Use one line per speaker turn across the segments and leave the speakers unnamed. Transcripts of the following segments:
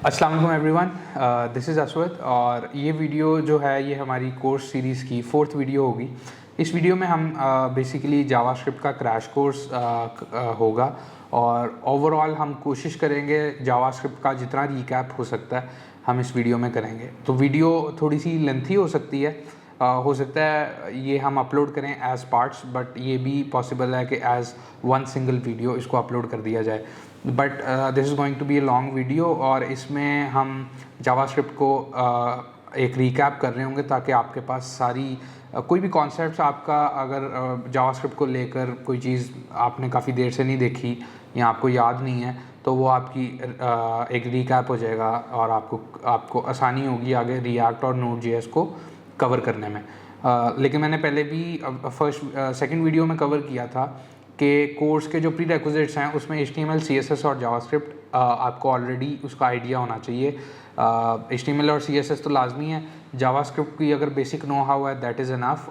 अस्सलाम वालेकुम everyone, this is Aswad और ये वीडियो जो है ये हमारी कोर्स सीरीज़ की 4th वीडियो होगी। इस वीडियो में हम बेसिकली जावास्क्रिप्ट का क्रैश कोर्स होगा और ओवरऑल हम कोशिश करेंगे जावास्क्रिप्ट का जितना रिकैप हो सकता है हम इस वीडियो में करेंगे। तो वीडियो थोड़ी सी लेंथी हो सकती है, हो सकता है ये हम अपलोड करें एज पार्ट्स, बट ये भी पॉसिबल है कि एज वन सिंगल वीडियो इसको अपलोड कर दिया जाए। But this is going to be a long video और इसमें हम जावास्क्रिप्ट को एक रिकैप कर रहे होंगे ताकि आपके पास सारी कोई भी कॉन्सेप्ट्स आपका अगर जावास्क्रिप्ट को लेकर कोई चीज़ आपने काफ़ी देर से नहीं देखी या आपको याद नहीं है तो वो आपकी एक रिकैप हो जाएगा और आपको आसानी होगी आगे रिएक्ट और नोड.js को कवर करने में। लेकिन मैंने पहले भी सेकंड वीडियो में कवर किया था कि कोर्स के जो प्री रिक्विजिट्स हैं उसमें HTML, CSS और जावास्क्रिप्ट आपको ऑलरेडी उसका आइडिया होना चाहिए। HTML और CSS तो लाजमी है, जावास्क्रिप्ट की अगर बेसिक नो हाउ है दैट इज़ इनफ,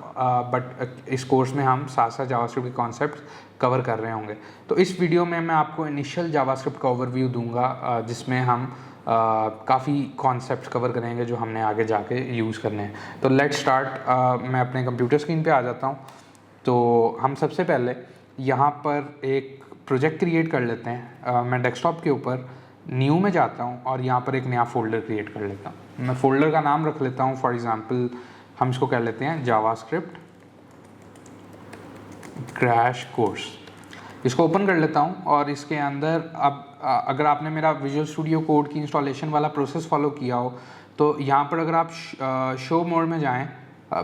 बट इस कोर्स में हम साथ साथ जावास्क्रिप्ट के कॉन्सेप्ट कवर कर रहे होंगे। तो इस वीडियो में मैं आपको इनिशियल जावास्क्रिप्ट का ओवरव्यू दूंगा जिसमें हम काफ़ी कॉन्सेप्ट्स कवर करेंगे जो हमने आगे जाके यूज़ करने हैं। तो लेट्स स्टार्ट। मैं अपने कंप्यूटर स्क्रीन पे आ जाता हूँ। तो हम सबसे पहले यहाँ पर एक प्रोजेक्ट क्रिएट कर लेते हैं। मैं डेस्कटॉप के ऊपर न्यू में जाता हूँ और यहाँ पर एक नया फ़ोल्डर क्रिएट कर लेता हूँ। मैं फ़ोल्डर का नाम रख लेता हूँ, फॉर एग्ज़ाम्पल हम इसको कह लेते हैं जावास्क्रिप्ट क्रैश कोर्स। इसको ओपन कर लेता हूँ और इसके अंदर अब अगर आपने मेरा विजुअल स्टूडियो कोड की इंस्टॉलेशन वाला प्रोसेस फॉलो किया हो तो यहाँ पर अगर आप शो मोड में जाएँ,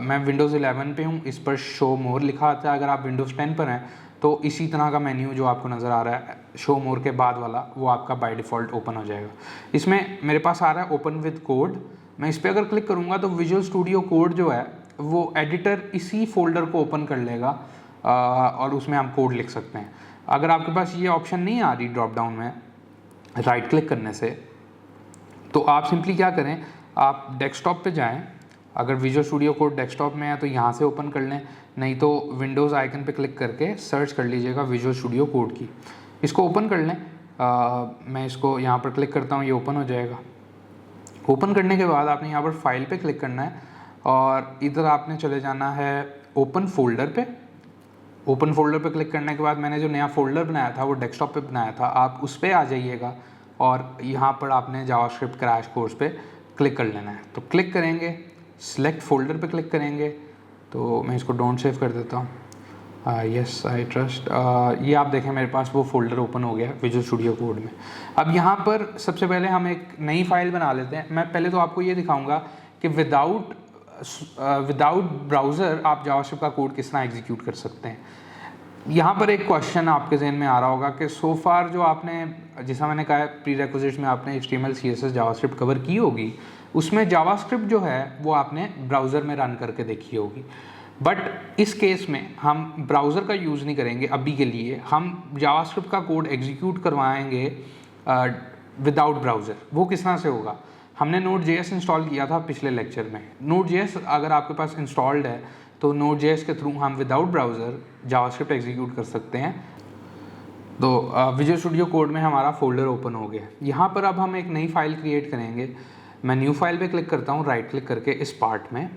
मैं विंडोज़ 11 पे हूँ, इस पर शो मोर लिखा आता है। अगर आप विंडोज़ 10 पर हैं तो इसी तरह का मेन्यू जो आपको नज़र आ रहा है शो मोर के बाद वाला वो आपका बाय डिफ़ॉल्ट ओपन हो जाएगा। इसमें मेरे पास आ रहा है ओपन विद कोड। मैं इस पर अगर क्लिक करूँगा तो विजुअल स्टूडियो कोड जो है वो एडिटर इसी फोल्डर को ओपन कर लेगा और उसमें हम कोड लिख सकते हैं। अगर आपके पास ये ऑप्शन नहीं आ रही ड्रॉप डाउन में राइट क्लिक करने से, तो आप सिंपली क्या करें, आप डेस्कटॉप पे जाएं। अगर विजुअल स्टूडियो कोड डेस्कटॉप में है तो यहाँ से ओपन कर लें, नहीं तो विंडोज़ आइकन पे क्लिक करके सर्च कर लीजिएगा विजुअल स्टूडियो कोड की, इसको ओपन कर लें। मैं इसको यहाँ पर क्लिक करता हूँ, ये ओपन हो जाएगा। ओपन करने के बाद आपने यहाँ पर फाइल पे क्लिक करना है और इधर आपने चले जाना है ओपन फोल्डर पे। ओपन फोल्डर पे क्लिक करने के बाद मैंने जो नया फोल्डर बनाया था वो डेस्कटॉप पे बनाया था, आप उस पर आ जाइएगा और यहाँ पर आपने जावास्क्रिप्ट क्रैश कोर्स पे क्लिक कर लेना है। तो क्लिक करेंगे, सिलेक्ट फोल्डर पे क्लिक करेंगे, तो मैं इसको डोंट सेव कर देता हूँ। Yes I trust. ये आप देखें मेरे पास वो फोल्डर ओपन हो गया विजुअल स्टूडियो कोड में। अब यहाँ पर सबसे पहले हम एक नई फाइल बना लेते हैं। मैं पहले तो आपको ये दिखाऊँगा कि विदाउट ब्राउज़र आप जावास्क्रिप्ट का कोड किस तरह एग्जीक्यूट कर सकते हैं। यहाँ पर एक क्वेश्चन आपके जहन में आ रहा होगा कि सो फार जो आपने, जैसा मैंने कहा प्री रिक्विजिट्स में आपने HTML, CSS, जावास्क्रिप्ट कवर की होगी, उसमें जावास्क्रिप्ट जो है वो आपने ब्राउज़र में रन करके देखी होगी। बट इस केस में हम ब्राउज़र का यूज़ नहीं करेंगे अभी के लिए, हम जावास्क्रिप्ट का कोड एग्जीक्यूट करवाएंगे विदाउट ब्राउज़र। वो किस तरह से होगा, हमने नोड.js इंस्टॉल किया था पिछले लेक्चर में। नोड.js अगर आपके पास इंस्टॉल्ड है तो नोड.js के थ्रू हम विदाउट ब्राउज़र जावास्क्रिप्ट एग्जीक्यूट कर सकते हैं। तो विजुअल स्टूडियो कोड में हमारा फोल्डर ओपन हो गया। यहाँ पर अब हम एक नई फाइल क्रिएट करेंगे। मैं न्यू फाइल पे क्लिक करता हूँ, राइट क्लिक करके इस पार्ट में।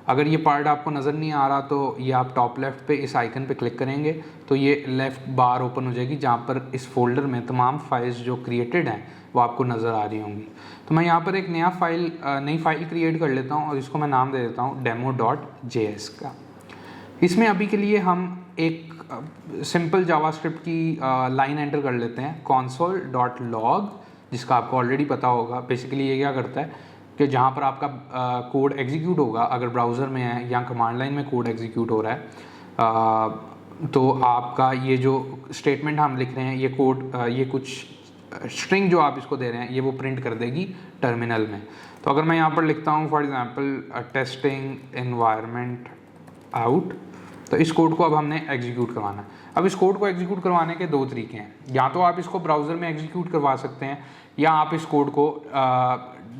अगर ये पार्ट आपको नज़र नहीं आ रहा तो ये आप टॉप लेफ़्ट पे इस आइकन पे क्लिक करेंगे तो ये लेफ़्ट बार ओपन हो जाएगी जहाँ पर इस फोल्डर में तमाम फाइल्स जो क्रिएटेड हैं वो आपको नज़र आ रही होंगी। तो मैं यहाँ पर एक नई फाइल क्रिएट कर लेता हूँ और इसको मैं नाम दे देता हूँ demo.js का। इसमें अभी के लिए हम एक सिंपल जावास्क्रिप्ट की लाइन एंटर कर लेते हैं, console.log, जिसका आपको ऑलरेडी पता होगा। बेसिकली ये क्या करता है कि जहाँ पर आपका कोड एग्जीक्यूट होगा, अगर ब्राउज़र में है या कमांड लाइन में कोड एग्जीक्यूट हो रहा है, तो आपका ये जो स्टेटमेंट हम लिख रहे हैं, ये कोड, ये कुछ स्ट्रिंग जो आप इसको दे रहे हैं ये वो प्रिंट कर देगी टर्मिनल में। तो अगर मैं यहाँ पर लिखता हूँ for example testing environment out, तो इस कोड को अब हमने एग्जीक्यूट करवाना है। अब इस कोड को एग्जीक्यूट करवाने के दो तरीके हैं, या तो आप इसको ब्राउज़र में एग्जीक्यूट करवा सकते हैं या आप इस कोड को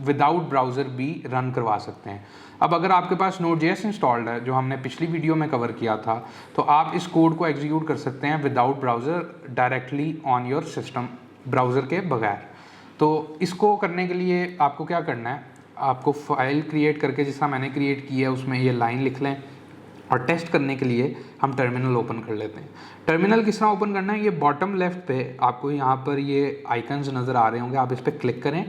विदाउट ब्राउज़र भी रन करवा सकते हैं। अब अगर आपके पास नोड.js इंस्टॉल्ड है जो हमने पिछली वीडियो में कवर किया था, तो आप इस कोड को एग्जीक्यूट कर सकते हैं without browser directly on your system, browser के बगैर। तो इसको करने के लिए आपको क्या करना है, आपको फाइल क्रिएट करके, जिस तरह मैंने क्रिएट किया है उसमें ये लाइन लिख लें, और टेस्ट करने के लिए हम टर्मिनल ओपन कर लेते हैं। टर्मिनल किस तरह ओपन करना है, ये बॉटम लेफ्ट पे आपको यहाँ पर ये आइकन्स नज़र आ रहे होंगे, आप इस पर क्लिक करें।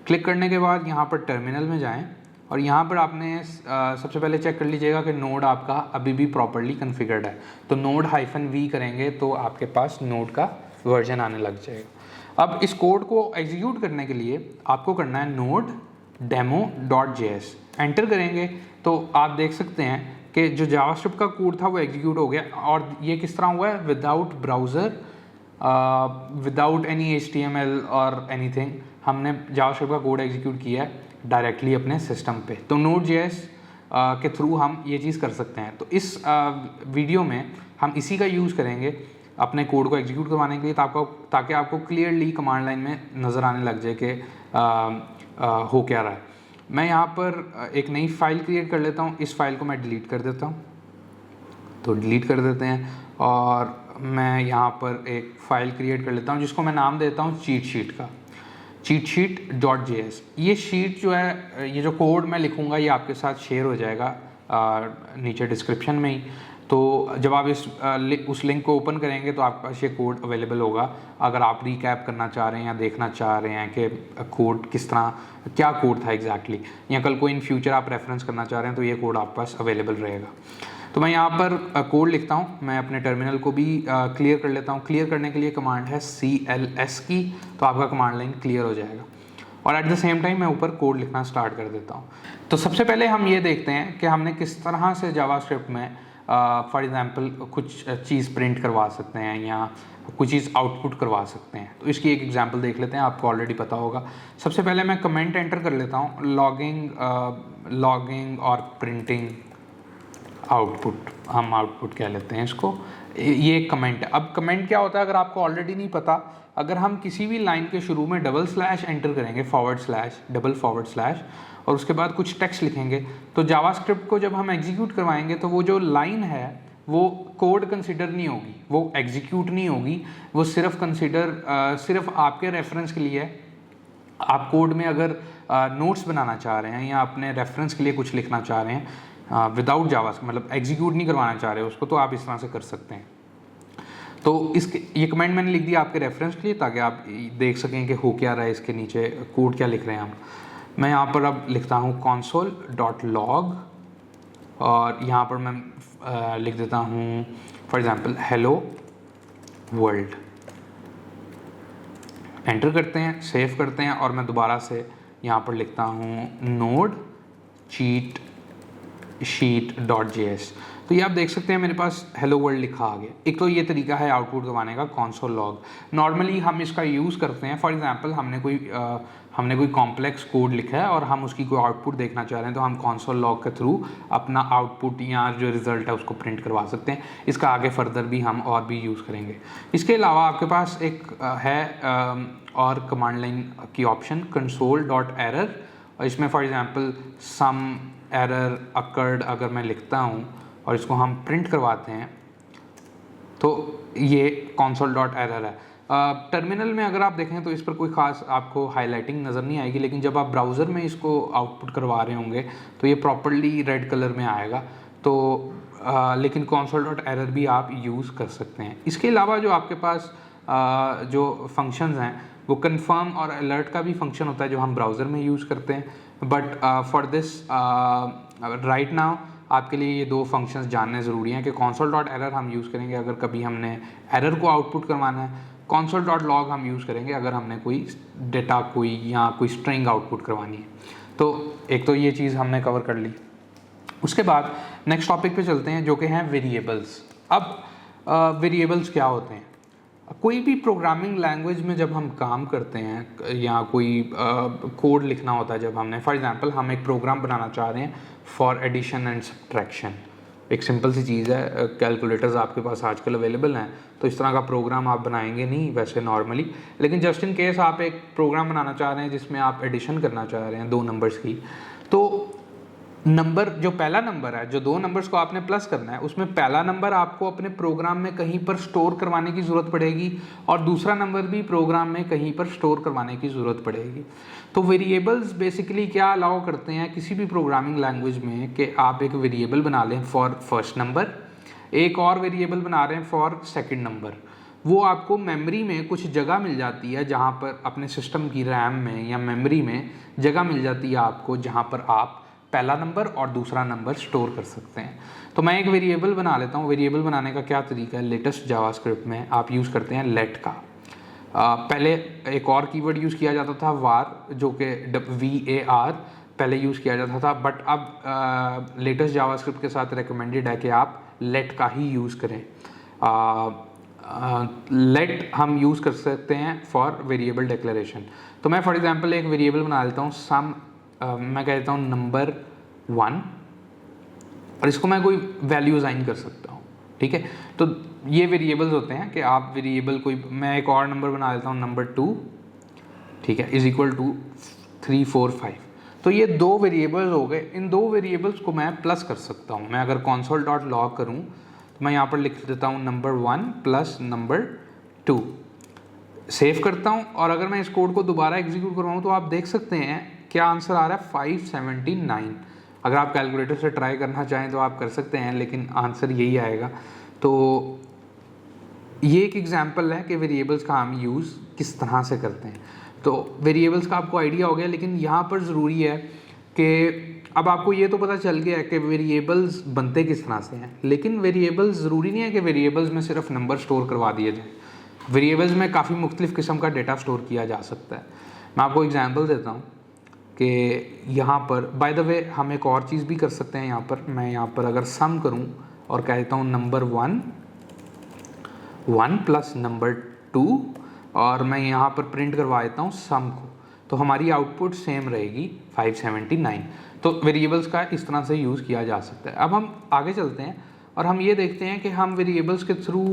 क्लिक करने के बाद यहाँ पर टर्मिनल में जाएं और यहाँ पर आपने सबसे पहले चेक कर लीजिएगा कि नोड आपका अभी भी प्रॉपर्ली कॉन्फ़िगर्ड है। तो नोड -v करेंगे तो आपके पास नोड का वर्जन आने लग जाएगा। अब इस कोड को एग्जीक्यूट करने के लिए आपको करना है नोड demo.js, एंटर करेंगे तो आप देख सकते हैं कि जो जावास्क्रिप्ट का कोड था वो एग्जीक्यूट हो गया। और ये किस तरह हुआ है, without browser, without any HTML और एनीथिंग, हमने जावास्क्रिप्ट का कोड एग्जीक्यूट किया है डायरेक्टली अपने सिस्टम पे। तो Node.js के थ्रू हम ये चीज़ कर सकते हैं। तो इस वीडियो में हम इसी का यूज़ करेंगे अपने कोड को एग्जीक्यूट करवाने के लिए, ताकि आपको क्लियरली कमांड लाइन में नज़र आने लग जाए कि हो क्या रहा है। मैं यहाँ पर एक नई फाइल क्रिएट कर लेता हूँ, इस फाइल को मैं डिलीट कर देता हूँ। तो डिलीट कर देते हैं और मैं यहाँ पर एक फ़ाइल क्रिएट कर लेता हूँ जिसको मैं नाम देता हूँ चीट शीट का, cheatsheet.js। ये शीट जो है, ये जो कोड मैं लिखूँगा ये आपके साथ शेयर हो जाएगा नीचे डिस्क्रिप्शन में ही। तो जब आप उस लिंक को ओपन करेंगे तो आपके पास ये कोड अवेलेबल होगा। अगर आप रिकैप करना चाह रहे हैं या देखना चाह रहे हैं कि कोड किस तरह, क्या कोड था एग्जैक्टली, या कल को इन फ्यूचर आप रेफरेंस करना चाह रहे हैं, तो ये कोड आपके पास अवेलेबल रहेगा। तो मैं यहाँ पर कोड लिखता हूँ, मैं अपने टर्मिनल को भी क्लियर कर लेता हूँ। क्लियर करने के लिए कमांड है CLS की, तो आपका कमांड लाइन क्लियर हो जाएगा। और एट द सेम टाइम मैं ऊपर कोड लिखना स्टार्ट कर देता हूँ। तो सबसे पहले हम ये देखते हैं कि हमने किस तरह से जावास्क्रिप्ट में फॉर एग्जांपल कुछ चीज़ प्रिंट करवा सकते हैं या कुछ चीज़ आउटपुट करवा सकते हैं। तो इसकी एक एग्जांपल देख लेते हैं, आपको ऑलरेडी पता होगा। सबसे पहले मैं कमेंट एंटर कर लेता हूँ, लॉगिंग और प्रिंटिंग आउटपुट, हम आउटपुट कह लेते हैं इसको। ये एक कमेंट है। अब कमेंट क्या होता है, अगर आपको ऑलरेडी नहीं पता, अगर हम किसी भी लाइन के शुरू में / एंटर करेंगे, // और उसके बाद कुछ टेक्स्ट लिखेंगे, तो जावास्क्रिप्ट को जब हम एग्जीक्यूट करवाएंगे तो वो जो लाइन है वो कोड कंसिडर नहीं होगी, वो एग्जीक्यूट नहीं होगी, वो सिर्फ सिर्फ आपके रेफरेंस के लिए। आप कोड में अगर नोट्स बनाना चाह रहे हैं या अपने रेफरेंस के लिए कुछ लिखना चाह रहे हैं विदाउट जावास्क्रिप्ट, मतलब एग्जीक्यूट नहीं करवाना चाह रहे उसको, तो आप इस तरह से कर सकते हैं। तो ये कमेंट मैंने लिख दिया आपके रेफरेंस के लिए, ताकि आप देख सकें कि हो क्या रहा है, इसके नीचे कोड क्या लिख रहे हैं हम। मैं यहाँ पर अब लिखता हूँ console.log और यहाँ पर मैं लिख देता हूँ for example hello world. Enter करते हैं, सेव करते हैं और मैं दोबारा से यहाँ पर लिखता हूँ नोड चीट शीट.js। तो ये आप देख सकते हैं मेरे पास हेलो वर्ल्ड लिखा आ गया। एक तो ये तरीका है आउटपुट करवाने का, console log। नॉर्मली हम इसका यूज़ करते हैं, फॉर एग्जांपल हमने कोई कॉम्प्लेक्स कोड लिखा है और हम उसकी कोई आउटपुट देखना चाह रहे हैं, तो हम console log के थ्रू अपना आउटपुट या जो रिज़ल्ट है उसको प्रिंट करवा सकते हैं। इसका आगे फर्दर भी हम और भी यूज़ करेंगे। इसके अलावा आपके पास एक है और कमांड लाइन की ऑप्शन console.error, और इसमें for example some error occurred अगर मैं लिखता हूँ और इसको हम प्रिंट करवाते हैं, तो ये console.error है। टर्मिनल में अगर आप देखें तो इस पर कोई ख़ास आपको हाईलाइटिंग नज़र नहीं आएगी, लेकिन जब आप ब्राउज़र में इसको आउटपुट करवा रहे होंगे तो ये प्रॉपर्ली रेड कलर में आएगा। तो लेकिन console.error भी आप यूज़ कर सकते हैं। इसके अलावा जो आपके पास जो फंक्शंस हैं वो कन्फर्म और अलर्ट का भी फंक्शन होता है, जो हम ब्राउज़र में यूज़ करते हैं। But for this right now आपके लिए ये दो फंक्शंस जानने ज़रूरी हैं कि console.error हम यूज़ करेंगे अगर कभी हमने एरर को आउटपुट करवाना है, console.log हम यूज़ करेंगे अगर हमने कोई डेटा कोई स्ट्रिंग आउटपुट करवानी है। तो एक तो ये चीज़ हमने कवर कर ली। उसके बाद नेक्स्ट टॉपिक पे चलते हैं, जो कि हैं वेरिएबल्स। अब वेरिएबल्स क्या होते हैं? कोई भी प्रोग्रामिंग लैंग्वेज में जब हम काम करते हैं या कोई कोड लिखना होता है, जब हमने फॉर एग्जांपल हम एक प्रोग्राम बनाना चाह रहे हैं फॉर एडिशन एंड सब्ट्रैक्शन, एक सिंपल सी चीज़ है, कैलकुलेटर्स आपके पास आजकल अवेलेबल हैं, तो इस तरह का प्रोग्राम आप बनाएंगे नहीं वैसे नॉर्मली, लेकिन जस्ट इन केस आप एक प्रोग्राम बनाना चाह रहे हैं जिसमें आप एडिशन करना चाह रहे हैं दो नंबर्स की, तो नंबर जो पहला नंबर है, जो दो नंबर्स को आपने प्लस करना है, उसमें पहला नंबर आपको अपने प्रोग्राम में कहीं पर स्टोर करवाने की ज़रूरत पड़ेगी और दूसरा नंबर भी प्रोग्राम में कहीं पर स्टोर करवाने की ज़रूरत पड़ेगी। तो वेरिएबल्स बेसिकली क्या अलाउ करते हैं किसी भी प्रोग्रामिंग लैंग्वेज में कि आप एक वेरिएबल बना लें फॉर फर्स्ट नंबर, एक और वेरिएबल बना रहे हैं फॉर सेकंड नंबर। वो आपको मेमोरी में कुछ जगह मिल जाती है, जहाँ पर अपने सिस्टम की रैम में या मेमोरी में जगह मिल जाती है आपको, जहाँ पर आप पहला नंबर और दूसरा नंबर स्टोर कर सकते हैं। तो मैं एक वेरिएबल बना लेता हूँ। वेरिएबल बनाने का क्या तरीका है, लेटेस्ट जावास्क्रिप्ट में आप यूज़ करते हैं लेट का। पहले एक और कीवर्ड यूज़ किया जाता था वार, जो कि VAR पहले यूज़ किया जाता था, बट अब लेटेस्ट जावास्क्रिप्ट के साथ रिकमेंडेड है कि आप लेट का ही यूज़ करें। लेट हम यूज़ कर सकते हैं फॉर वेरिएबल डिक्लेरेशन। तो मैं फॉर एग्जांपल एक वेरिएबल बना लेता हूँ सम, मैं कहता हूँ नंबर 1, और इसको मैं कोई वैल्यू असाइन कर सकता हूँ, ठीक है। तो ये वेरिएबल्स होते हैं कि आप वेरिएबल कोई, मैं एक और नंबर बना लेता हूँ नंबर 2, ठीक है, इज इक्वल टू 3 4 5। तो ये दो वेरिएबल्स हो गए। इन दो वेरिएबल्स को मैं प्लस कर सकता हूँ। मैं अगर console.log करूँ तो मैं यहाँ पर लिख देता हूँ नंबर 1 प्लस नंबर 2, सेव करता हूँ। और अगर मैं इस कोड को दोबारा एग्जीक्यूट करवाऊँ तो आप देख सकते हैं क्या आंसर आ रहा है, 579। अगर आप कैलकुलेटर से ट्राई करना चाहें तो आप कर सकते हैं, लेकिन आंसर यही आएगा। तो ये एक एग्जांपल है कि वेरिएबल्स का हम यूज़ किस तरह से करते हैं। तो वेरिएबल्स का आपको आइडिया हो गया, लेकिन यहाँ पर ज़रूरी है कि अब आपको ये तो पता चल गया है कि वेरिएबल्स बनते किस तरह से हैं, लेकिन वेरिएबल्स ज़रूरी नहीं है कि वेरिएबल्स में सिर्फ नंबर स्टोर करवा दिए जाएँ। वेरिएबल्स में काफ़ी मुख्तलिफ़ किस्म का डेटा स्टोर किया जा सकता है। मैं आपको एग्जांपल देता हूँ कि यहाँ पर बाय द वे हम एक और चीज़ भी कर सकते हैं। यहाँ पर मैं यहाँ पर अगर सम करूँ और कहता हूँ नंबर 1 प्लस नंबर 2, और मैं यहाँ पर प्रिंट करवा देता हूँ सम को, तो हमारी आउटपुट सेम रहेगी 579। तो वेरिएबल्स का इस तरह से यूज़ किया जा सकता है। अब हम आगे चलते हैं और हम ये देखते हैं कि हम वेरिएबल्स के थ्रू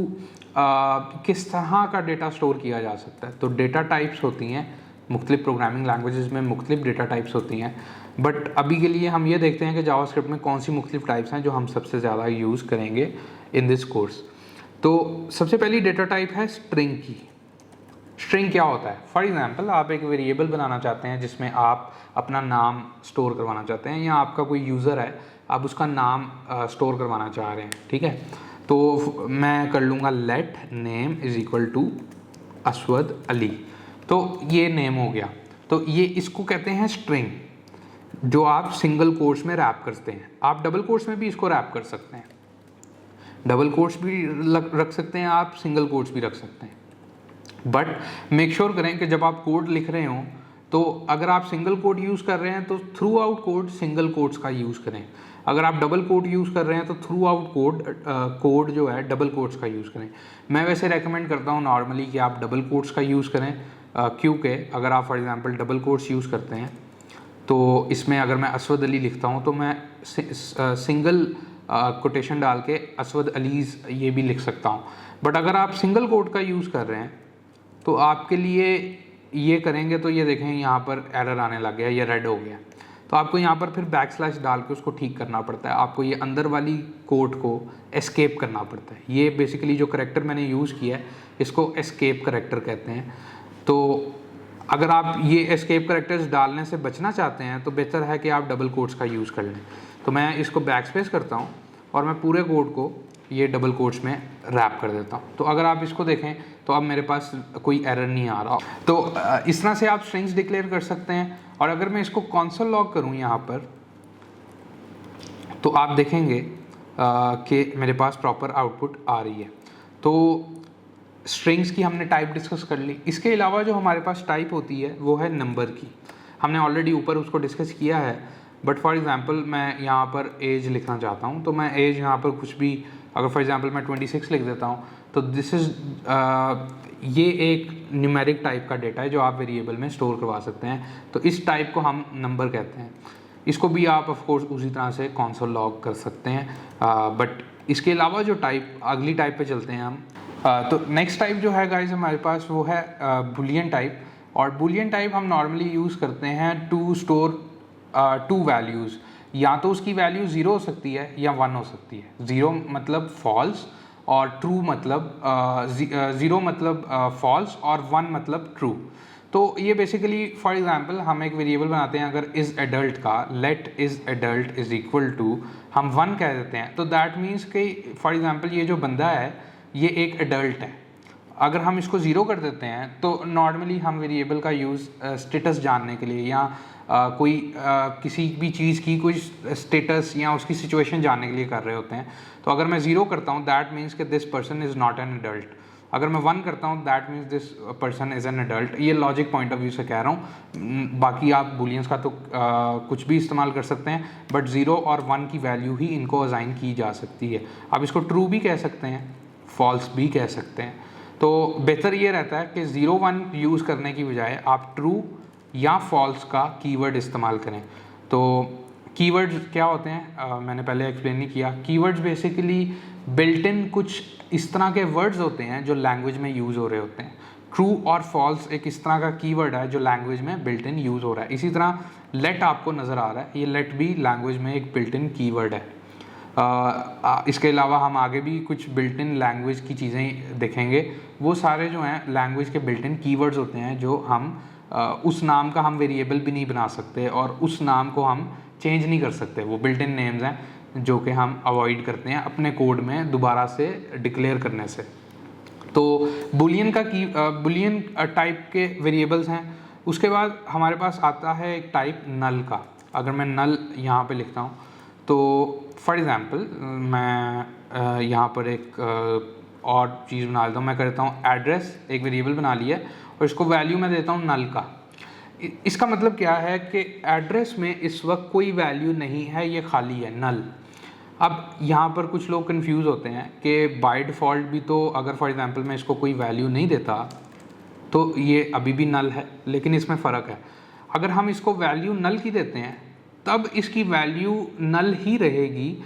किस तरह का डेटा स्टोर किया जा सकता है। तो डेटा टाइप्स होती हैं, मुख्तलिफ प्रोग्रामिंग लैंग्वेजेस में मुख्तलिफ डेटा टाइप्स होती हैं, बट अभी के लिए हम ये देखते हैं कि जावास्क्रिप्ट में कौन सी मुख्तलिफ टाइप्स हैं जो हम सबसे ज़्यादा यूज़ करेंगे इन दिस कोर्स। तो सबसे पहली डेटा टाइप है स्ट्रिंग की। स्ट्रिंग क्या होता है, फॉर एग्जांपल आप एक वेरिएबल बनाना चाहते हैं जिसमें आप अपना नाम स्टोर करवाना चाहते हैं, या आपका कोई यूज़र है आप उसका नाम स्टोर करवाना चाह रहे हैं, ठीक है। तो मैं कर लूँगा let name is equal to Aswad Ali. तो ये नेम हो गया। तो ये इसको कहते हैं स्ट्रिंग, जो आप सिंगल कोट्स में रैप करते हैं। आप डबल कोट्स में भी इसको रैप कर सकते हैं, डबल कोट्स भी रख सकते हैं आप, सिंगल कोट्स भी रख सकते हैं। बट मेक श्योर करें कि जब आप कोड लिख रहे हों तो अगर आप सिंगल कोट यूज़ कर रहे हैं तो through out code single quotes का यूज़ करें। अगर आप डबल कोट यूज़ कर रहे हैं तो थ्रू आउट कोड जो है डबल कोट्स का यूज़ करें। मैं वैसे रेकमेंड करता हूँ नॉर्मली कि आप डबल कोट्स का यूज़ करें, क्योंकि अगर आप for example double quotes use करते हैं तो इसमें अगर मैं असवद अली लिखता हूँ तो मैं सिंगल कोटेशन डाल के असवद अलीज़ ये भी लिख सकता हूँ। बट अगर आप सिंगल कोट का यूज़ कर रहे हैं तो आपके लिए ये करेंगे तो ये देखें यहाँ पर एरर आने लग गया, ये रेड हो गया। तो आपको यहाँ पर फिर बैकस्लैश डाल के उसको ठीक करना पड़ता है। आपको ये अंदर वाली कोड को एस्केप करना पड़ता है। ये बेसिकली जो करेक्टर मैंने यूज़ किया है इसको एस्केप करेक्टर कहते हैं। तो अगर आप ये एस्केप करेक्टर्स डालने से बचना चाहते हैं तो बेहतर है कि आप डबल कोट्स का यूज़ कर लें। तो मैं इसको बैकस्पेस करता हूँ और मैं पूरे कोड को ये डबल कोट्स में रैप कर देता हूँ। तो अगर आप इसको देखें तो अब मेरे पास कोई एरर नहीं आ रहा। तो इस तरह से आप स्ट्रिंग्स डिक्लेयर कर सकते हैं। और अगर मैं इसको कंसोल लॉग करूँ यहाँ पर तो आप देखेंगे कि मेरे पास प्रॉपर आउटपुट आ रही है। तो स्ट्रिंग्स की हमने टाइप डिस्कस कर ली। इसके अलावा जो हमारे पास टाइप होती है वो है नंबर की। हमने ऑलरेडी ऊपर उसको डिस्कस किया है, बट फॉर एग्जांपल मैं यहाँ पर एज लिखना चाहता हूँ तो मैं एज यहाँ पर कुछ भी, अगर फॉर एग्जांपल मैं 26 लिख देता हूँ तो दिस इज़ ये एक न्यूमेरिक टाइप का डेटा है जो आप वेरिएबल में स्टोर करवा सकते हैं। तो इस टाइप को हम नंबर कहते हैं। इसको भी आप ऑफ कोर्स उसी तरह से कंसोल लॉग कर सकते हैं। बट इसके अलावा जो टाइप, अगली टाइप पे चलते हैं हम। तो नेक्स्ट टाइप जो है गाइस हमारे पास वो है बुलियन टाइप। और बुलियन टाइप हम नॉर्मली यूज़ करते हैं टू स्टोर टू वैल्यूज़। या तो उसकी वैल्यू 0 हो सकती है या 1 हो सकती है। 0 मतलब फॉल्स और ट्रू मतलब 0 मतलब फॉल्स और 1 मतलब ट्रू। तो ये बेसिकली फॉर एग्जांपल हम एक वेरिएबल बनाते हैं, अगर इज़ एडल्ट का let is adult is equal to हम 1 कह देते हैं, तो दैट मीन्स कि फॉर एग्जांपल ये जो बंदा है ये एक एडल्ट है। अगर हम इसको 0 कर देते हैं तो नॉर्मली हम वेरिएबल का यूज़ स्टेटस जानने के लिए या किसी भी चीज़ की कोई स्टेटस या उसकी सिचुएशन जानने के लिए कर रहे होते हैं। तो अगर मैं 0 करता हूँ दैट मीन्स कि this person is not an adult. अगर मैं 1 करता हूँ that means this person is an adult. ये लॉजिक पॉइंट ऑफ व्यू से कह रहा हूँ, बाकी आप बुलियंस का तो कुछ भी इस्तेमाल कर सकते हैं, बट 0 और 1 की वैल्यू ही इनको असाइन की जा सकती है। आप इसको ट्रू भी कह सकते हैं, फॉल्स भी कह सकते हैं। तो बेहतर ये रहता है कि 0-1 यूज़ करने की बजाय आप ट्रू या फॉल्स का कीवर्ड इस्तेमाल करें। तो कीवर्ड्स क्या होते हैं मैंने पहले एक्सप्लेन नहीं किया। कीवर्ड्स बेसिकली बिल्ट इन कुछ इस तरह के वर्ड्स होते हैं जो लैंग्वेज में यूज़ हो रहे होते हैं। ट्रू और फॉल्स एक इस तरह का कीवर्ड है जो लैंग्वेज में बिल्ट इन यूज़ हो रहा है। इसी तरह लेट आपको नज़र आ रहा है, ये लेट भी लैंग्वेज में एक बिल्ट इन कीवर्ड है। इसके अलावा हम आगे भी कुछ बिल्ट इन लैंग्वेज की चीज़ें देखेंगे। वो सारे जो हैं लैंग्वेज के बिल्ट इन कीवर्ड्स होते हैं जो हम उस नाम का हम वेरिएबल भी नहीं बना सकते और उस नाम को हम चेंज नहीं कर सकते। वो बिल्ट इन नेम्स हैं जो कि हम अवॉइड करते हैं अपने कोड में दोबारा से डिक्लेयर करने से। तो बुलियन बुलियन टाइप के वेरिएबल्स हैं। उसके बाद हमारे पास आता है एक टाइप नल का। अगर मैं नल यहाँ पे लिखता हूँ तो फॉर एग्ज़ाम्पल मैं यहाँ पर एक और चीज़ बना लेता हूँ। मैं करता हूँ एड्रेस, एक वेरिएबल बना लिया और इसको वैल्यू मैं देता हूँ नल का। इसका मतलब क्या है कि एड्रेस में इस वक्त कोई वैल्यू नहीं है, ये खाली है, नल। अब यहाँ पर कुछ लोग कंफ्यूज होते हैं कि बाय डिफ़ॉल्ट भी तो अगर फॉर एग्ज़ाम्पल मैं इसको कोई वैल्यू नहीं देता तो ये अभी भी नल है, लेकिन इसमें फ़र्क है। अगर हम इसको वैल्यू नल की देते हैं तब इसकी वैल्यू नल ही रहेगी।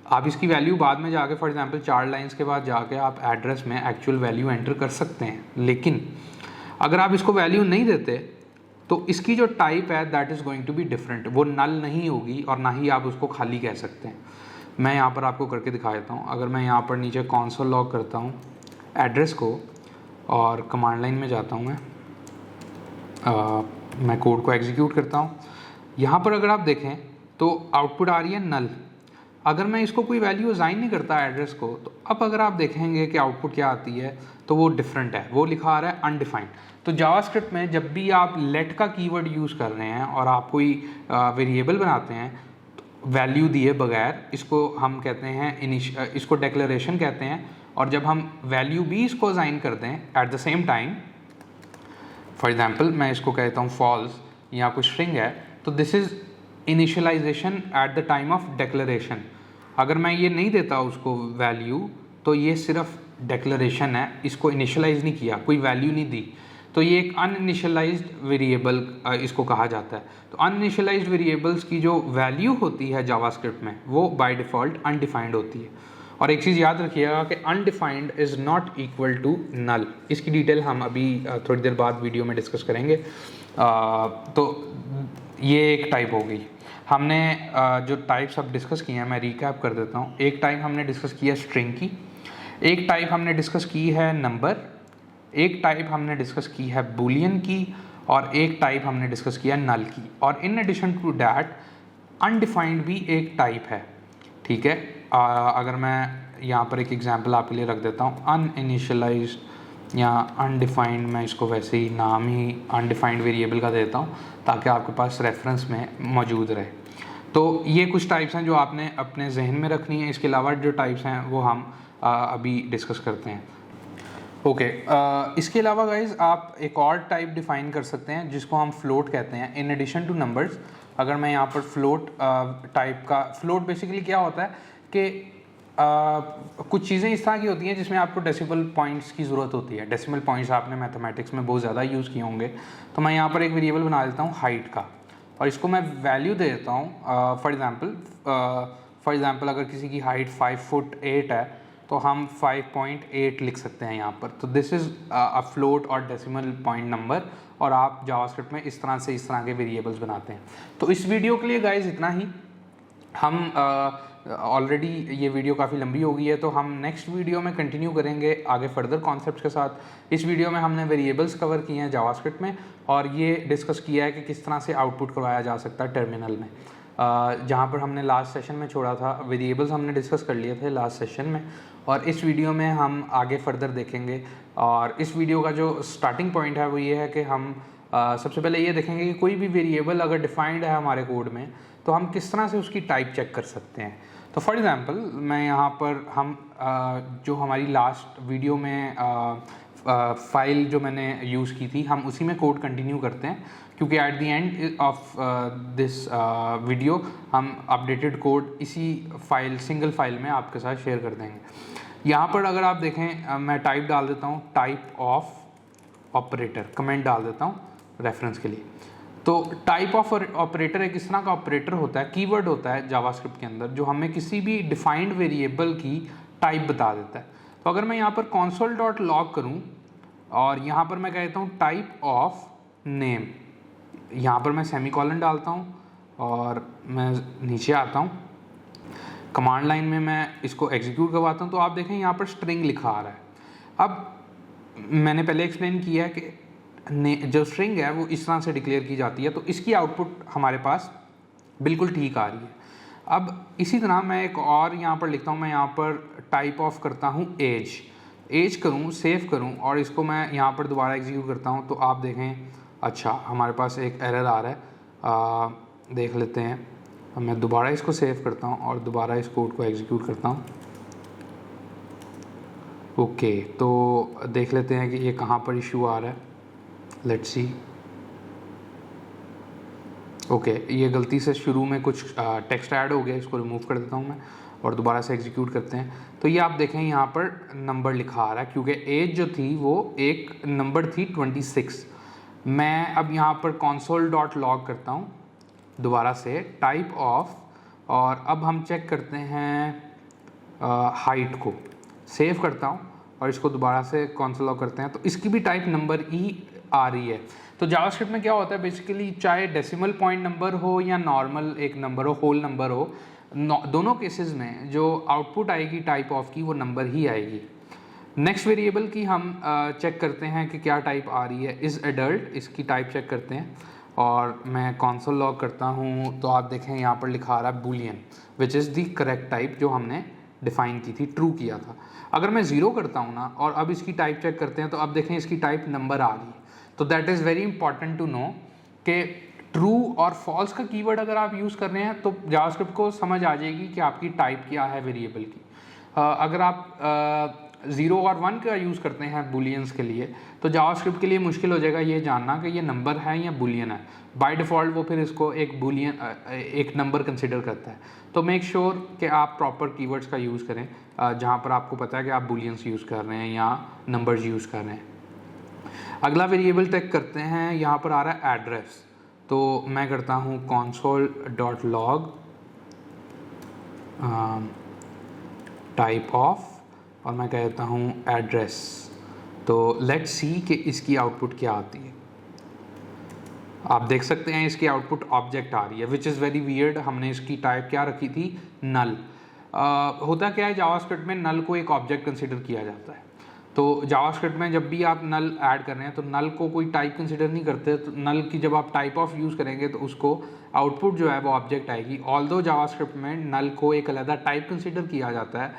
आप इसकी वैल्यू बाद में जाके फॉर एग्जांपल 4 लाइंस के बाद जाके आप एड्रेस में एक्चुअल वैल्यू एंटर कर सकते हैं, लेकिन अगर आप इसको वैल्यू नहीं देते तो इसकी जो टाइप है that is going to be different. वो नल नहीं होगी और ना ही आप उसको खाली कह सकते हैं। मैं यहाँ पर आपको करके दिखा देता हूँ। अगर मैं यहाँ पर नीचे कॉन्सोल लॉग करता हूँ एड्रेस को और कमांड लाइन में जाता हूँ, मैं कोड को एग्जीक्यूट करता हूँ। यहाँ पर अगर आप देखें तो आउटपुट आ रही है नल। अगर मैं इसको कोई वैल्यू असाइन नहीं करता एड्रेस को, तो अब अगर आप देखेंगे कि आउटपुट क्या आती है तो वो डिफरेंट है, वो लिखा आ रहा है अनडिफाइंड। तो जावास्क्रिप्ट में जब भी आप लेट का कीवर्ड यूज़ कर रहे हैं और आप कोई वेरिएबल बनाते हैं तो वैल्यू दिए बगैर, इसको हम कहते हैं इसको डेक्लेरेशन कहते हैं। और जब हम वैल्यू भी इसको असाइन करते हैं at the same time, for example मैं इसको कहता हूँ फॉल्स या कोई स्ट्रिंग है, तो this is initialization at the time of declaration. अगर मैं ये नहीं देता उसको वैल्यू तो ये सिर्फ डेक्लेरेशन है, इसको इनिशियलाइज नहीं किया, कोई वैल्यू नहीं दी, तो ये एक अनइनिशियलाइज्ड वेरिएबल इसको कहा जाता है। तो अनइनिशियलाइज्ड वेरिएबल्स की जो वैल्यू होती है जावास्क्रिप्ट में वो बाय डिफ़ॉल्ट अनडिफाइंड होती है। और एक चीज़ याद रखिएगा कि undefined is not equal to null. इसकी डिटेल हम अभी थोड़ी देर बाद वीडियो में डिस्कस करेंगे। तो ये एक टाइप होगी। हमने जो टाइप्स अब डिस्कस किए हैं मैं रिकैप कर देता हूँ। एक टाइप हमने डिस्कस किया स्ट्रिंग की, एक टाइप हमने डिस्कस की है नंबर, एक टाइप हमने डिस्कस की है बुलियन की, और एक टाइप हमने डिस्कस किया नल की। और in addition to that undefined भी एक टाइप है, ठीक है। अगर मैं यहाँ पर एक एग्जांपल आपके लिए रख देता हूँ, अनइनिशियलाइज्ड या अनडिफाइंड, मैं इसको वैसे ही नाम ही अनडिफाइंड वेरिएबल का देता हूँ ताकि आपके पास रेफरेंस में मौजूद रहे। तो ये कुछ टाइप्स हैं जो आपने अपने जहन में रखनी है। इसके अलावा जो टाइप्स हैं वो हम अभी डिस्कस करते हैं। ओके, इसके अलावा गाइज आप एक और टाइप डिफ़ाइन कर सकते हैं जिसको हम फ्लोट कहते हैं इन एडिशन टू नंबर्स। अगर मैं यहाँ पर फ्लोट टाइप का, फ्लोट बेसिकली क्या होता है कि कुछ चीज़ें इस तरह की होती हैं जिसमें आपको डेसिमल पॉइंट्स की ज़रूरत होती है। डेसिमल पॉइंट्स आपने मैथमेटिक्स में बहुत ज़्यादा यूज़ किए होंगे। तो मैं यहाँ पर एक वेरिएबल बना देता हूँ हाइट का और इसको मैं वैल्यू दे देता हूँ। फॉर एग्ज़ाम्पल अगर किसी की हाइट 5 फुट 8 है तो हम 5.8 लिख सकते हैं यहाँ पर। तो दिस इज़ अ फ्लोट और डेसिमल पॉइंट नंबर, और आप जावास्क्रिप्ट में इस तरह के वेरिएबल्स बनाते हैं। तो इस वीडियो के लिए गाइज इतना ही। हम ऑलरेडी ये वीडियो काफ़ी लंबी हो गई है, तो हम नेक्स्ट वीडियो में कंटिन्यू करेंगे आगे फर्दर कॉन्सेप्ट्स के साथ। इस वीडियो में हमने वेरिएबल्स कवर किए हैं जावास्क्रिप्ट में, और ये डिस्कस किया है कि किस तरह से आउटपुट करवाया जा सकता है टर्मिनल में। जहाँ पर हमने लास्ट सेशन में छोड़ा था, वेरिएबल्स हमने डिस्कस कर लिए थे लास्ट सेशन में, और इस वीडियो में हम आगे फर्दर देखेंगे। और इस वीडियो का जो स्टार्टिंग पॉइंट है वो ये है कि हम सबसे पहले ये देखेंगे कि कोई भी वेरिएबल अगर डिफाइंड है हमारे कोड में, तो हम किस तरह से उसकी टाइप चेक कर सकते हैं। तो फॉर एग्जांपल मैं यहाँ पर हम जो हमारी लास्ट वीडियो में फाइल जो मैंने यूज़ की थी, हम उसी में कोड कंटिन्यू करते हैं, क्योंकि at the end of this video हम अपडेटेड कोड इसी फाइल, सिंगल फाइल में आपके साथ शेयर कर देंगे। यहाँ पर अगर आप देखें, मैं टाइप डाल देता हूँ, टाइप ऑफ ऑपरेटर, कमेंट डाल देता हूँ रेफरेंस के लिए। तो टाइप ऑफ ऑपरेटर एक इस तरह का ऑपरेटर होता है, कीवर्ड होता है जावास्क्रिप्ट के अंदर, जो हमें किसी भी डिफाइंड वेरिएबल की टाइप बता देता है। तो अगर मैं यहाँ पर console.log करूँ और यहाँ पर मैं कहता हूँ टाइप ऑफ नेम, यहाँ पर मैं सेमीकोलन डालता हूँ और मैं नीचे आता हूँ, कमांड लाइन में मैं इसको एग्जीक्यूट करवाता हूँ, तो आप देखें यहाँ पर स्ट्रिंग लिखा आ रहा है। अब मैंने पहले एक्सप्लेन किया है कि जो स्ट्रिंग है वो इस तरह से डिक्लेयर की जाती है, तो इसकी आउटपुट हमारे पास बिल्कुल ठीक आ रही है। अब इसी तरह मैं एक और यहाँ पर लिखता हूँ, मैं यहाँ पर टाइप ऑफ करता हूँ एज करूँ, सेव करूँ, और इसको मैं यहाँ पर दोबारा एग्जीक्यूट करता हूँ, तो आप देखें अच्छा हमारे पास एक एरर आ रहा है। देख लेते हैं, मैं दोबारा इसको सेव करता हूँ और दोबारा इस कोड को एग्जीक्यूट करता हूँ। ओके, तो देख लेते हैं कि ये कहाँ पर इशू आ रहा है। Let's see. ओके, ये गलती से शुरू में कुछ टेक्स्ट ऐड हो गया, इसको रिमूव कर देता हूँ मैं और दोबारा से एग्जीक्यूट करते हैं। तो ये आप देखें यहाँ पर नंबर लिखा आ रहा है, क्योंकि एज जो थी वो एक नंबर थी 26। मैं अब यहाँ पर console.log करता हूँ दोबारा से, टाइप ऑफ, और अब हम चेक करते हैं हाइट को, सेव करता हूँ और इसको दोबारा से console.log करते हैं, तो इसकी भी टाइप नंबर ही आ रही है। तो जावास्क्रिप्ट में क्या होता है बेसिकली, चाहे डेसिमल पॉइंट नंबर हो या नॉर्मल एक नंबर हो, होल नंबर हो, दोनों केसेस में जो आउटपुट आएगी टाइप ऑफ की वो नंबर ही आएगी। नेक्स्ट वेरिएबल की हम चेक करते हैं कि क्या टाइप आ रही है। इज़ एडल्ट, इसकी टाइप चेक करते हैं और मैं console.log करता हूँ, तो आप देखें यहाँ पर लिखा आ रहा है Boolean, which is the correct type जो हमने डिफाइन की थी, ट्रू किया था। अगर मैं ज़ीरो करता हूँ ना और अब इसकी टाइप चेक करते हैं, तो अब देखें इसकी टाइप नंबर आ रही है। तो that is very important to know कि ट्रू और फॉल्स का कीवर्ड अगर आप यूज़ कर रहे हैं तो जावास्क्रिप्ट को समझ आ जाएगी कि आपकी टाइप क्या है वेरिएबल की। अगर आप 0 और 1 का यूज़ करते हैं बुलियंस के लिए, तो जावास्क्रिप्ट के लिए मुश्किल हो जाएगा ये जानना कि ये नंबर है या बुलियन है। बाय डिफ़ॉल्ट वो फिर इसको एक बुलियन, एक नंबर कंसिडर करता है। तो मेक श्योर कि आप प्रॉपर कीवर्ड्स का यूज़ करें जहाँ पर आपको पता है कि आप बुलियंस यूज़ कर रहे हैं या नंबर्स यूज़ कर रहे हैं। अगला वेरिएबल चेक करते हैं, यहाँ पर आ रहा है एड्रेस, तो मैं करता हूँ console.log टाइप ऑफ और मैं कहता हूँ एड्रेस। तो लेट्स सी कि इसकी आउटपुट क्या आती है। आप देख सकते हैं इसकी आउटपुट ऑब्जेक्ट आ रही है, विच इज़ वेरी वियर्ड। हमने इसकी टाइप क्या रखी थी, नल। होता क्या है जावास्क्रिप्ट में, नल को एक ऑब्जेक्ट कंसिडर किया जाता है। तो जावास्क्रिप्ट में जब भी आप नल ऐड कर रहे हैं तो नल को कोई टाइप कंसिडर नहीं करते, तो नल की जब आप टाइप ऑफ यूज़ करेंगे तो उसको आउटपुट जो है वो ऑब्जेक्ट आएगी। ऑल्दो जावास्क्रिप्ट में नल को एक अलग टाइप कंसिडर किया जाता है,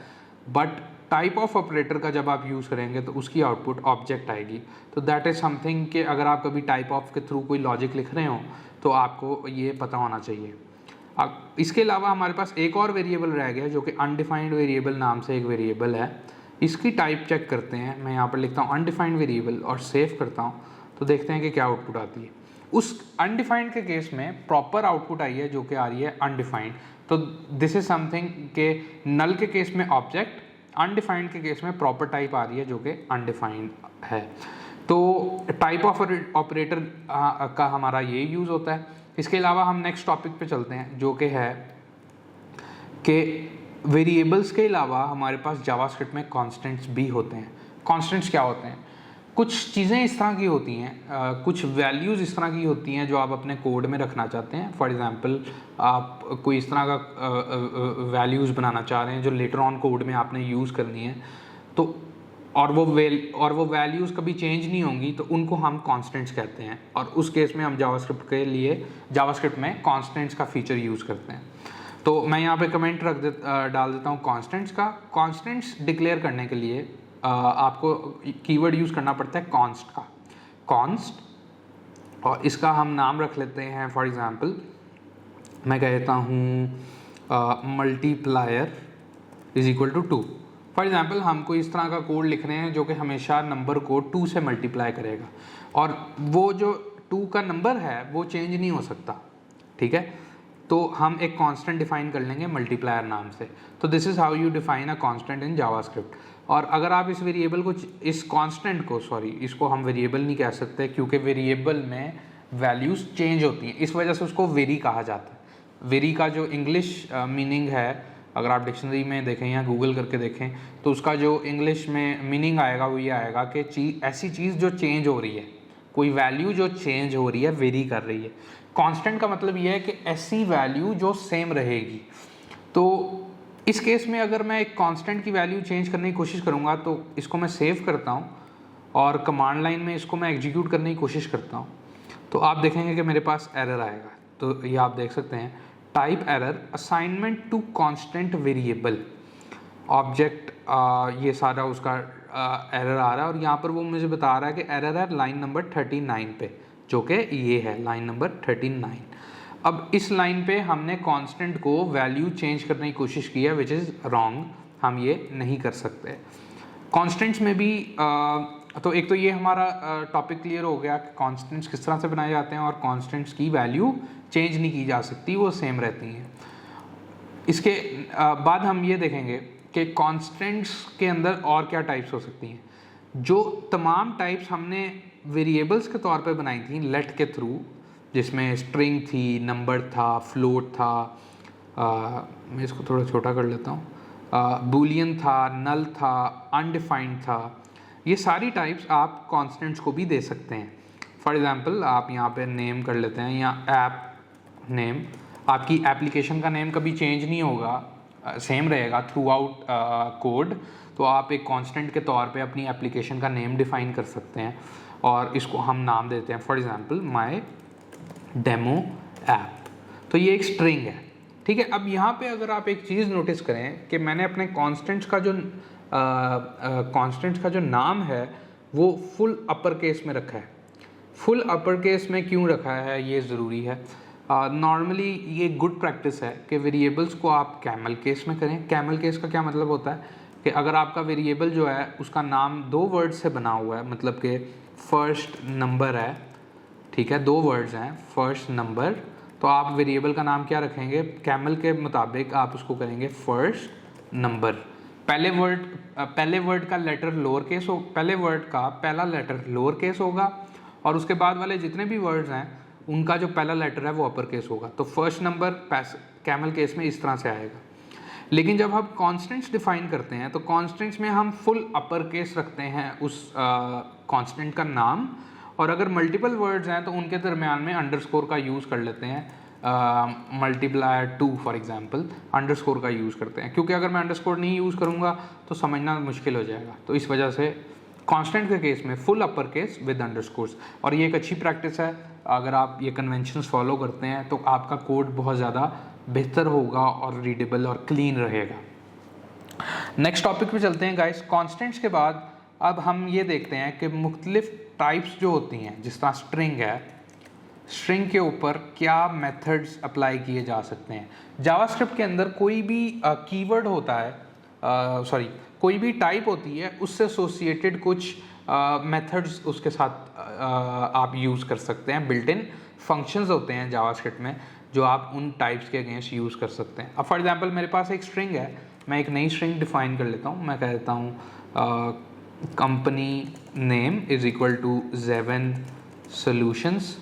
बट टाइप ऑफ ऑपरेटर का जब आप यूज़ करेंगे तो उसकी आउटपुट ऑब्जेक्ट आएगी। तो दैट इज़ समथिंग कि अगर आप कभी टाइप ऑफ के थ्रू कोई लॉजिक लिख रहे हो तो आपको ये पता होना चाहिए। अब इसके अलावा हमारे पास एक और वेरिएबल रह गया जो कि अनडिफाइंड वेरिएबल नाम से एक वेरिएबल है। इसकी टाइप चेक करते हैं, मैं यहाँ पर लिखता हूँ अनडिफाइंड वेरिएबल और सेव करता हूँ, तो देखते हैं कि क्या आउटपुट आती है। उस अनडिफाइंड के केस में प्रॉपर आउटपुट आई है जो कि आ रही है अनडिफाइंड। तो दिस इज समथिंग के नल के केस में ऑब्जेक्ट, अनडिफाइंड के केस में प्रॉपर टाइप आ रही है जो कि अनडिफाइंड है। तो टाइप ऑफ ऑपरेटर का हमारा ये यूज़ होता है। इसके अलावा हम नेक्स्ट टॉपिक पे चलते हैं जो कि है कि वेरिएबल्स के अलावा हमारे पास जावास्क्रिप्ट में कॉन्स्टेंट्स भी होते हैं। कॉन्स्टेंट्स क्या होते हैं? कुछ चीज़ें इस तरह की होती हैं, कुछ वैल्यूज़ इस तरह की होती हैं जो आप अपने कोड में रखना चाहते हैं। फॉर एग्जांपल आप कोई इस तरह का वैल्यूज़ बनाना चाह रहे हैं जो लेटर ऑन कोड में आपने यूज़ करनी है, तो और वो वैल्यूज़ कभी चेंज नहीं होंगी, तो उनको हम कॉन्स्टेंट्स कहते हैं। और उस केस में हम जावास्क्रिप्ट के लिए जावास्क्रिप्ट में कॉन्स्टेंट्स का फीचर यूज़ करते हैं। तो मैं यहाँ पे कमेंट डाल देता हूँ कॉन्स्टेंट्स का। कॉन्स्टेंट्स डिक्लेयर करने के लिए आपको कीवर्ड यूज़ करना पड़ता है कॉन्स्ट का, कॉन्स्ट, और इसका हम नाम रख लेते हैं। फॉर एग्जांपल मैं कहता हूँ multiplier is equal to 2। For example हमको इस तरह का कोड लिख रहे हैं जो कि हमेशा नंबर को 2 से मल्टीप्लाई करेगा, और वो जो 2 का नंबर है वो चेंज नहीं हो सकता, ठीक है। तो हम एक कांस्टेंट डिफाइन कर लेंगे मल्टीप्लायर नाम से। तो this is how you define a constant in JavaScript. और अगर आप इस वेरिएबल को, इस कांस्टेंट को, सॉरी इसको हम वेरिएबल नहीं कह सकते क्योंकि वेरिएबल में वैल्यूज़ चेंज होती हैं, इस वजह से उसको वेरी कहा जाता है। वेरी का जो इंग्लिश मीनिंग है, अगर आप डिक्शनरी में देखें या गूगल करके देखें, तो उसका जो इंग्लिश में मीनिंग आएगा वो ये आएगा कि ऐसी चीज़ जो चेंज हो रही है, कोई वैल्यू जो चेंज हो रही है, वेरी कर रही है। कांस्टेंट का मतलब ये है कि ऐसी वैल्यू जो सेम रहेगी। तो इस केस में अगर मैं एक कांस्टेंट की वैल्यू चेंज करने की कोशिश करूँगा तो इसको मैं सेव करता हूँ और कमांड लाइन में इसको मैं एग्जीक्यूट करने की कोशिश करता हूँ, तो आप देखेंगे कि मेरे पास एरर आएगा। तो ये आप देख सकते हैं, type error assignment to constant variable object, ये सारा उसका एरर आ रहा है। और यहाँ पर वो मुझे बता रहा है कि एरर है लाइन नंबर 39 पे, जो कि ये है लाइन नंबर 39। अब इस लाइन पे हमने कांस्टेंट को वैल्यू चेंज करने की कोशिश की है, विच इज़ रॉन्ग, हम ये नहीं कर सकते। कांस्टेंट्स में भी तो एक तो ये हमारा टॉपिक क्लियर हो गया कि कांस्टेंट्स किस तरह से बनाए जाते हैं और कांस्टेंट्स की वैल्यू चेंज नहीं की जा सकती, वो सेम रहती हैं। इसके बाद हम ये देखेंगे कि कांस्टेंट्स के अंदर और क्या टाइप्स हो सकती हैं। जो तमाम टाइप्स हमने वेरिएबल्स के तौर पे बनाई थी लेट के थ्रू, जिसमें स्ट्रिंग थी, नंबर था, फ्लोट था, मैं इसको थोड़ा छोटा कर लेता हूँ, बूलियन था, नल था, अनडिफाइंड था, ये सारी टाइप्स आप कांस्टेंट्स को भी दे सकते हैं। फॉर एग्जांपल आप यहाँ पे नेम कर लेते हैं, या ऐप नेम, आपकी एप्लीकेशन का नेम कभी चेंज नहीं होगा, सेम रहेगा थ्रू आउट कोड। तो आप एक कांस्टेंट के तौर पे अपनी एप्लीकेशन का नेम डिफाइन कर सकते हैं और इसको हम नाम देते हैं for example my demo app. तो ये एक स्ट्रिंग है, ठीक है। अब यहाँ पे अगर आप एक चीज़ नोटिस करें कि मैंने अपने कांस्टेंट्स का जो नाम है वो फुल अपर केस में रखा है। फुल अपर केस में क्यों रखा है ये ज़रूरी है। नॉर्मली ये गुड प्रैक्टिस है कि वेरिएबल्स को आप कैमल केस में करें। कैमल केस का क्या मतलब होता है कि अगर आपका वेरिएबल जो है उसका नाम 2 वर्ड से बना हुआ है, मतलब कि फर्स्ट नंबर है, ठीक है, 2 वर्ड्स हैं फर्स्ट नंबर, तो आप वेरिएबल का नाम क्या रखेंगे, कैमल के मुताबिक आप उसको करेंगे फर्स्ट नंबर। पहले वर्ड का लेटर लोअर केस हो, पहले वर्ड का पहला लेटर लोअर केस होगा और उसके बाद वाले जितने भी वर्ड्स हैं उनका जो पहला लेटर है वो अपर केस होगा। तो फर्स्ट नंबर कैमल केस में इस तरह से आएगा। लेकिन जब हम कॉन्स्टेंट्स डिफाइन करते हैं तो कॉन्स्टेंट्स में हम फुल अपर केस रखते हैं उस कॉन्स्टेंट का नाम, और अगर मल्टीपल वर्ड्स हैं तो उनके दरमियान में अंडरस्कोर का यूज़ कर लेते हैं। मल्टीप्लायर 2 फॉर एग्जांपल अंडरस्कोर का यूज़ करते हैं, क्योंकि अगर मैं अंडरस्कोर नहीं यूज़ करूँगा तो समझना मुश्किल हो जाएगा। तो इस वजह से कांस्टेंट के केस में full upper case with underscores, और ये एक अच्छी प्रैक्टिस है। अगर आप ये कन्वेंशंस फॉलो करते हैं तो आपका कोड बहुत ज़्यादा बेहतर होगा और रीडेबल और क्लीन रहेगा। नेक्स्ट टॉपिक पे चलते हैं गाइस। कांस्टेंट्स के बाद अब हम ये देखते हैं कि मुख्तलिफ टाइप्स जो होती हैं, जिस तरह स्ट्रिंग है, स्ट्रिंग के ऊपर क्या मेथड्स अप्लाई किए जा सकते हैं। जावास्क्रिप्ट के अंदर कोई भी कीवर्ड होता है, कोई भी टाइप होती है, उससे एसोसिएटेड कुछ मेथड्स उसके साथ आप यूज़ कर सकते हैं। बिल्ट इन फंक्शंस होते हैं जावास्क्रिप्ट में जो आप उन टाइप्स के अगेंस्ट यूज़ कर सकते हैं। अब फॉर एग्जांपल मेरे पास एक स्ट्रिंग है, मैं एक नई स्ट्रिंग डिफाइन कर लेता हूँ। मैं कहता हूँ company name is equal to Zeven solutions,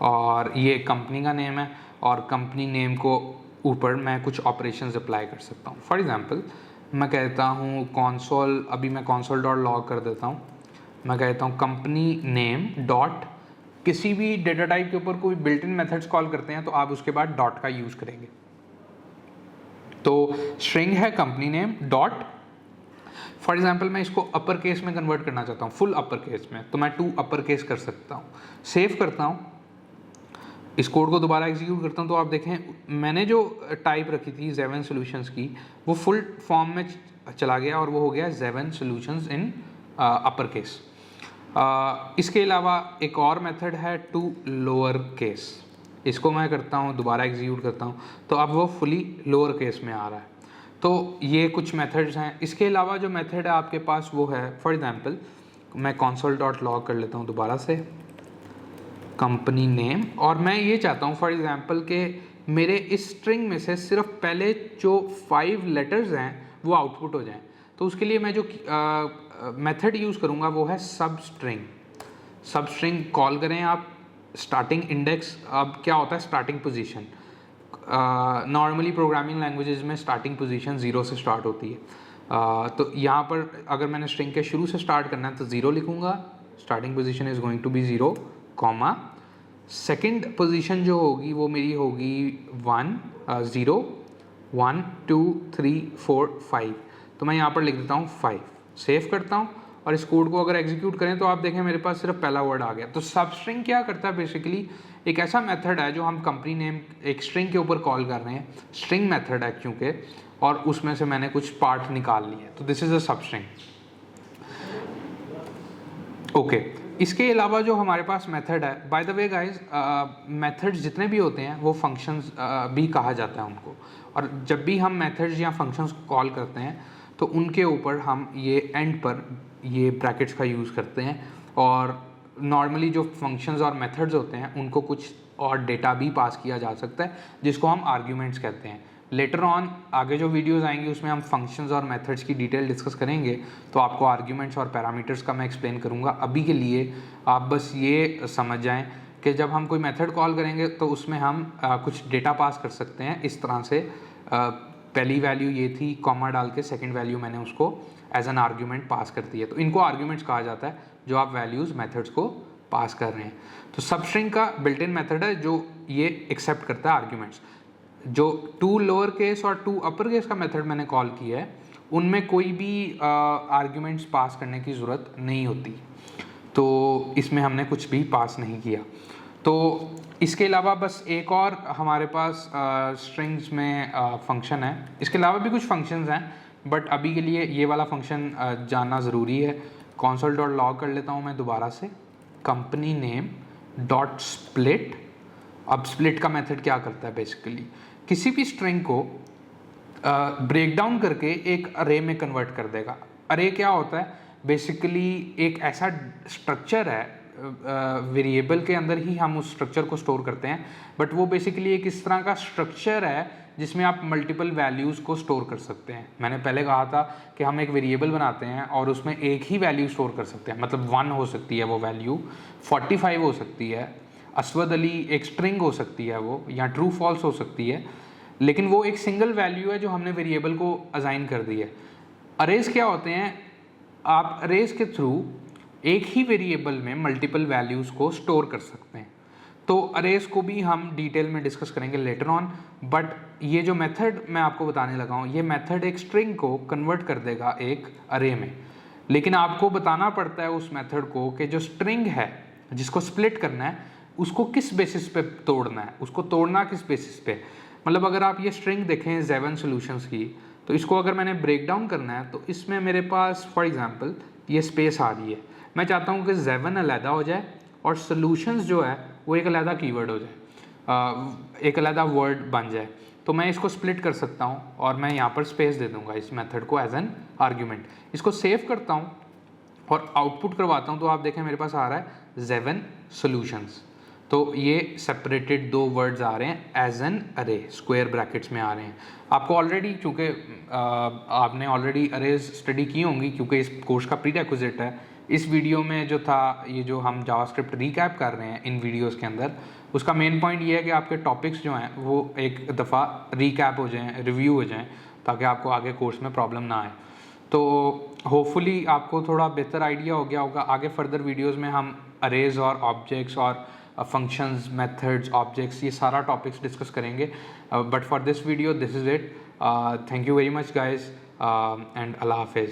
और ये कंपनी का नेम है और कंपनी नेम को ऊपर मैं कुछ ऑपरेशंस अप्लाई कर सकता हूँ। फॉर एग्जांपल मैं कहता हूँ console, अभी मैं console.log कर देता हूँ, मैं कहता हूँ कंपनी नेम डॉट, किसी भी डेटा टाइप के ऊपर कोई बिल्ट इन मेथड्स कॉल करते हैं तो आप उसके बाद डॉट का यूज़ करेंगे। तो स्ट्रिंग है company name dot, for example मैं इसको अपर केस में कन्वर्ट करना चाहता हूँ, फुल अपर केस में, तो मैं 2 अपर केस कर सकता हूँ। सेव करता हूँ, इस कोड को दोबारा एग्जीक्यूट करता हूँ, तो आप देखें मैंने जो टाइप रखी थी Zeven सॉल्यूशंस की वो फुल फॉर्म में चला गया और वो हो गया Zeven सॉल्यूशंस इन अपर केस। इसके अलावा एक और मेथड है टू लोअर केस, इसको मैं करता हूँ, दोबारा एग्जीक्यूट करता हूँ, तो अब वो फुली लोअर केस में आ रहा है। तो ये कुछ मेथड्स हैं। इसके अलावा जो मेथड है आपके पास वो है, फॉर एग्जांपल मैं console.log कर लेता हूँ दोबारा से, कंपनी नेम, और मैं ये चाहता हूँ फॉर एग्जांपल कि मेरे इस स्ट्रिंग में से सिर्फ पहले जो 5 लेटर्स हैं वो आउटपुट हो जाएं। तो उसके लिए मैं जो मेथड यूज़ करूँगा वो है सब स्ट्रिंग। सब स्ट्रिंग कॉल करें आप, स्टार्टिंग इंडेक्स, अब क्या होता है starting position, normally programming languages में स्टार्टिंग पोजीशन 0 से स्टार्ट होती है। तो यहाँ पर अगर मैंने स्ट्रिंग के शुरू से स्टार्ट करना है तो 0 लिखूँगा, starting position is going to be 0, comma second position जो होगी वो मेरी होगी 1 0 1 2 3 4 5, तो मैं यहाँ पर लिख देता हूँ 5, सेव करता हूँ और इस कोड को अगर एग्जीक्यूट करें तो आप देखें मेरे पास सिर्फ पहला वर्ड आ गया। तो सब स्ट्रिंग क्या करता है, बेसिकली एक ऐसा मेथड है जो हम कंपनी नेम एक स्ट्रिंग के ऊपर कॉल कर रहे हैं, स्ट्रिंग मेथड है क्योंकि, और उसमें से मैंने कुछ पार्ट निकाल लिए, तो दिस इज़ अ सब स्ट्रिंग। ओके, इसके अलावा जो हमारे पास मेथड है, by the way guys, methods जितने भी होते हैं वो फंक्शंस भी कहा जाता है उनको, और जब भी हम मेथड्स या फंक्शंस को कॉल करते हैं तो उनके ऊपर हम ये एंड पर ये ब्रैकेट्स का यूज़ करते हैं, और नॉर्मली जो फंक्शंस और मेथड्स होते हैं उनको कुछ और डेटा भी पास किया जा सकता है जिसको हम आर्ग्यूमेंट्स कहते हैं। लेटर ऑन आगे जो वीडियोस आएंगी उसमें हम फंक्शंस और मेथड्स की डिटेल डिस्कस करेंगे, तो आपको आर्ग्यूमेंट्स और पैरामीटर्स का मैं एक्सप्लेन करूँगा। अभी के लिए आप बस ये समझ जाएं कि जब हम कोई मेथड कॉल करेंगे तो उसमें हम कुछ डेटा पास कर सकते हैं इस तरह से। पहली वैल्यू ये थी, कॉमा डाल के सेकंड वैल्यू मैंने उसको एज एन आर्ग्यूमेंट पास कर दी है, तो इनको आर्ग्यूमेंट्स कहा जाता है जो आप वैल्यूज़ मेथड्स को पास कर रहे हैं। तो सब स्ट्रिंग का बिल्ट इन मेथड है जो ये एक्सेप्ट करता है आर्ग्यूमेंट्स। जो 2 लोअर केस और 2 अपर केस का मेथड मैंने कॉल किया है उनमें कोई भी आर्ग्यूमेंट्स पास करने की ज़रूरत नहीं होती, तो इसमें हमने कुछ भी पास नहीं किया। तो इसके अलावा बस एक और हमारे पास स्ट्रिंग्स में फंक्शन है, इसके अलावा भी कुछ फंक्शंस हैं बट अभी के लिए ये वाला फंक्शन जानना ज़रूरी है। console.log कर लेता हूँ मैं दोबारा से, कंपनी नेम डॉट स्प्लिट। अब स्प्लिट का मेथड क्या करता है, बेसिकली किसी भी स्ट्रिंग को ब्रेक डाउन करके एक अरे में कन्वर्ट कर देगा। अरे क्या होता है, बेसिकली एक ऐसा स्ट्रक्चर है, वेरिएबल के अंदर ही हम उस स्ट्रक्चर को स्टोर करते हैं, बट वो बेसिकली एक इस तरह का स्ट्रक्चर है जिसमें आप मल्टीपल वैल्यूज़ को स्टोर कर सकते हैं। मैंने पहले कहा था कि हम एक वेरिएबल बनाते हैं और उसमें एक ही वैल्यू स्टोर कर सकते हैं, मतलब 1 हो सकती है वो वैल्यू, 45 हो सकती है, असवद अली एक स्ट्रिंग हो सकती है वो, या ट्रू फॉल्स हो सकती है, लेकिन वो एक सिंगल वैल्यू है जो हमने वेरिएबल को असाइन कर दी है। अरेज क्या होते हैं, आप अरेज के थ्रू एक ही वेरिएबल में मल्टीपल वैल्यूज़ को स्टोर कर सकते हैं। तो अरेज को भी हम डिटेल में डिस्कस करेंगे लेटर ऑन, बट ये जो मेथड मैं आपको बताने लगा हूँ, ये मेथड एक स्ट्रिंग को कन्वर्ट कर देगा एक अरे में, लेकिन आपको बताना पड़ता है उस मेथड को कि जो स्ट्रिंग है जिसको स्प्लिट करना है उसको किस बेसिस पे तोड़ना है, उसको तोड़ना किस बेसिस पे। मतलब अगर आप ये स्ट्रिंग देखें Zeven सॉल्यूशंस की, तो इसको अगर मैंने ब्रेक डाउन करना है तो इसमें मेरे पास फॉर एग्जांपल ये स्पेस आ रही है, मैं चाहता हूँ कि Zeven अलहदा हो जाए और सॉल्यूशंस जो है वो एक अलहदा कीवर्ड हो जाए, एक अलहदा वर्ड बन जाए, तो मैं इसको स्प्लिट कर सकता हूँ और मैं यहाँ पर स्पेस दे दूँगा इस मेथड को एज एन आर्ग्यूमेंट। इसको सेव करता हूँ और आउटपुट करवाता हूँ, तो आप देखें मेरे पास आ रहा है Zeven सॉल्यूशंस। तो ये सेपरेटेड 2 वर्ड्स आ रहे हैं एज एन अरे, स्क्वायर ब्रैकेट्स में आ रहे हैं। आपको ऑलरेडी, चूँकि आपने ऑलरेडी अरेज स्टडी की होंगी क्योंकि इस कोर्स का प्रीरेक्विजिट है, इस वीडियो में जो था, ये जो हम जावास्क्रिप्ट रिकैप कर रहे हैं इन वीडियोस के अंदर, उसका मेन पॉइंट ये है कि आपके टॉपिक्स जो हैं वो एक दफ़ा रिकैप हो जाएं, रिव्यू हो जाएं, ताकि आपको आगे कोर्स में प्रॉब्लम ना आए। तो होपफुली आपको थोड़ा बेहतर आइडिया हो गया होगा। आगे फर्दर वीडियोस में हम अरेज और ऑब्जेक्ट्स और फंक्शंस, मेथड्स, ऑब्जेक्ट्स, ये सारा टॉपिक्स डिस्कस करेंगे। But for this video this is it. Thank you very much guys and अल्लाह हाफिज़।